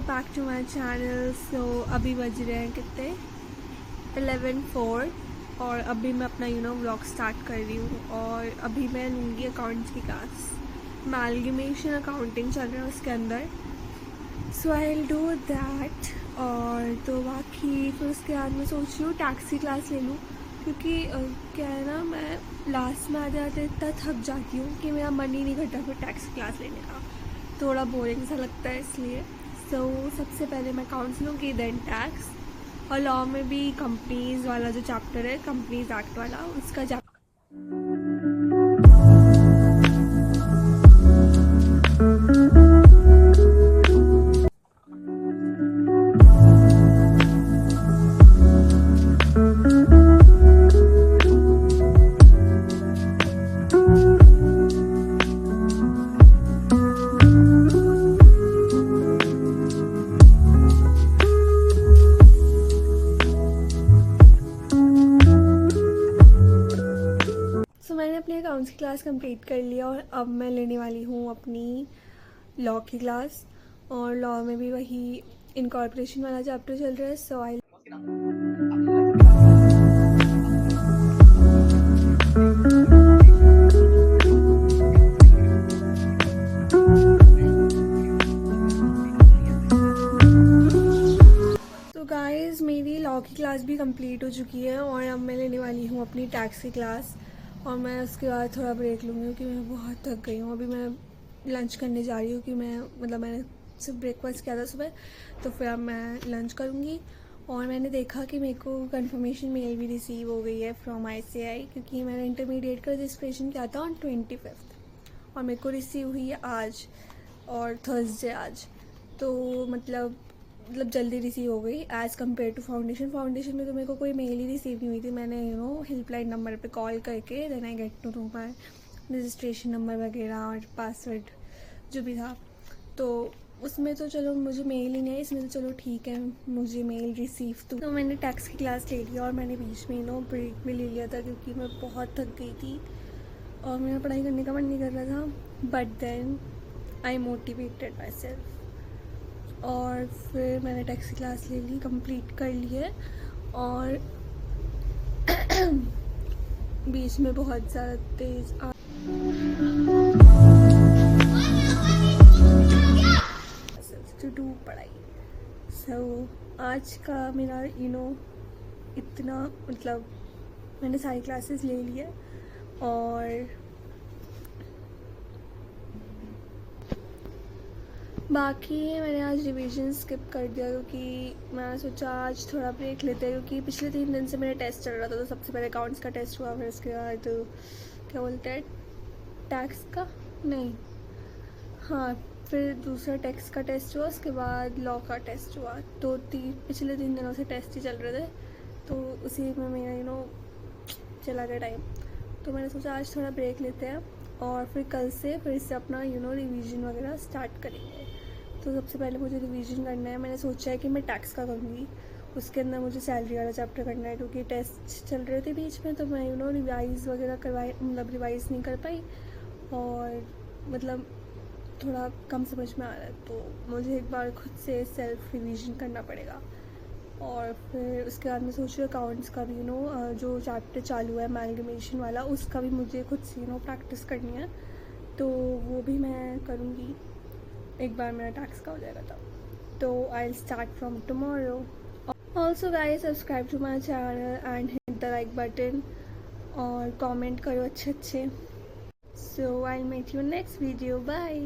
Back to my channel. So अभी बज रहे हैं कितने 11:04 और अभी मैं अपना व्लॉग स्टार्ट कर रही हूँ। और अभी मैं लूँगी अकाउंट्स की क्लास। अमालगमेशन अकाउंटिंग चल रहा है उसके अंदर। सो आई विल डू दैट। और तो बाकी फिर उसके बाद मैं सोच रही हूँ टैक्स की क्लास ले लूँ, क्योंकि क्या है ना, मैं लास्ट में आते आते इतना थक जाती हूँ कि मेरा मन ही नहीं करता फिर टैक्स की क्लास लेने का। थोड़ा बोरिंग सा लगता है इसलिए। सो सबसे पहले मैं अकाउंट्स लूँगी, देन टैक्स। और लॉ में भी कंपनीज वाला जो चैप्टर है, कंपनीज एक्ट वाला, उसका मैंने अपनी अकाउंट्स की क्लास कंप्लीट कर लिया और अब मैं लेने वाली हूँ अपनी लॉ की क्लास। और लॉ में भी वही इनकॉर्पोरेशन वाला चैप्टर चल रहा है। सो आई तो गाइस, मेरी लॉ की क्लास भी कंप्लीट हो चुकी है और अब मैं लेने वाली हूँ अपनी टैक्स की क्लास। और मैं उसके बाद थोड़ा ब्रेक लूँगी क्योंकि मैं बहुत थक गई हूँ। अभी मैं लंच करने जा रही हूँ कि मैंने सिर्फ ब्रेकफास्ट किया था सुबह, तो फिर अब मैं लंच करूँगी। और मैंने देखा कि मेरे को कंफर्मेशन मेल भी रिसीव हो गई है फ्रॉम ICAI, क्योंकि मैंने इंटरमीडिएट का रजिस्ट्रेशन किया था ऑन 25 और मेरे को रिसीव हुई है आज और थर्सडे आज। तो मतलब जल्दी रिसीव हो गई एज़ कम्पेयर टू फाउंडेशन में तो मेरे को कोई मेल ही रिसीव नहीं हुई थी। मैंने हेल्पलाइन नंबर पे कॉल करके then I get to know my registration number वगैरह और पासवर्ड जो भी था। तो उसमें तो चलो मुझे मेल ही नहीं है, इसमें तो चलो ठीक है, मुझे मेल रिसीव तो मैंने टैक्स की क्लास ले लिया और मैंने बीच में ब्रेक भी ले लिया था क्योंकि मैं बहुत थक गई थी और मेरा पढ़ाई करने का मन नहीं कर रहा था। But then I motivated myself और फिर मैंने टैक्स की क्लास ले ली, कंप्लीट कर ली है। और बीच में बहुत ज़्यादा तेज टू डू पढ़ाई। सो आज का मेरा इतना मतलब मैंने सारी क्लासेस ले ली है। और बाकी मैंने आज रिवीजन स्किप कर दिया क्योंकि मैंने सोचा आज थोड़ा ब्रेक लेते हैं, क्योंकि पिछले 3 दिन से मेरा टेस्ट चल रहा था। तो सबसे पहले अकाउंट्स का टेस्ट हुआ, फिर उसके बाद क्या बोलते हैं टैक्स का, नहीं हाँ, फिर दूसरा टैक्स का टेस्ट हुआ, उसके बाद लॉ का टेस्ट हुआ। तो पिछले 3 दिनों से टेस्ट ही चल रहे थे, तो उसी में मेरा चला गया टाइम। तो मैंने सोचा आज थोड़ा ब्रेक लेते हैं और फिर कल से फिर से अपना रिवीजन वगैरह स्टार्ट करेंगे। तो सबसे पहले मुझे रिवीजन करना है। मैंने सोचा है कि मैं टैक्स का करूँगी, उसके अंदर मुझे सैलरी वाला चैप्टर करना है क्योंकि टेस्ट चल रहे थे बीच में, तो मैं रिवाइज़ वगैरह रिवाइज़ नहीं कर पाई और मतलब थोड़ा कम समझ में आ रहा है। तो मुझे एक बार खुद से सेल्फ रिवीजन करना पड़ेगा। और फिर उसके बाद मैं सोच रही हूँ अकाउंट्स का भी जो चैप्टर चालू है अमालगमेशन वाला, उसका भी मुझे खुद से प्रैक्टिस करनी है, तो वो भी मैं करूँगी एक बार मेरा टैक्स का हो जाएगा तब। तो I will start from tomorrow. Also guys, subscribe to my channel and hit the like button और कमेंट करो अच्छे। So I will meet you next video, bye.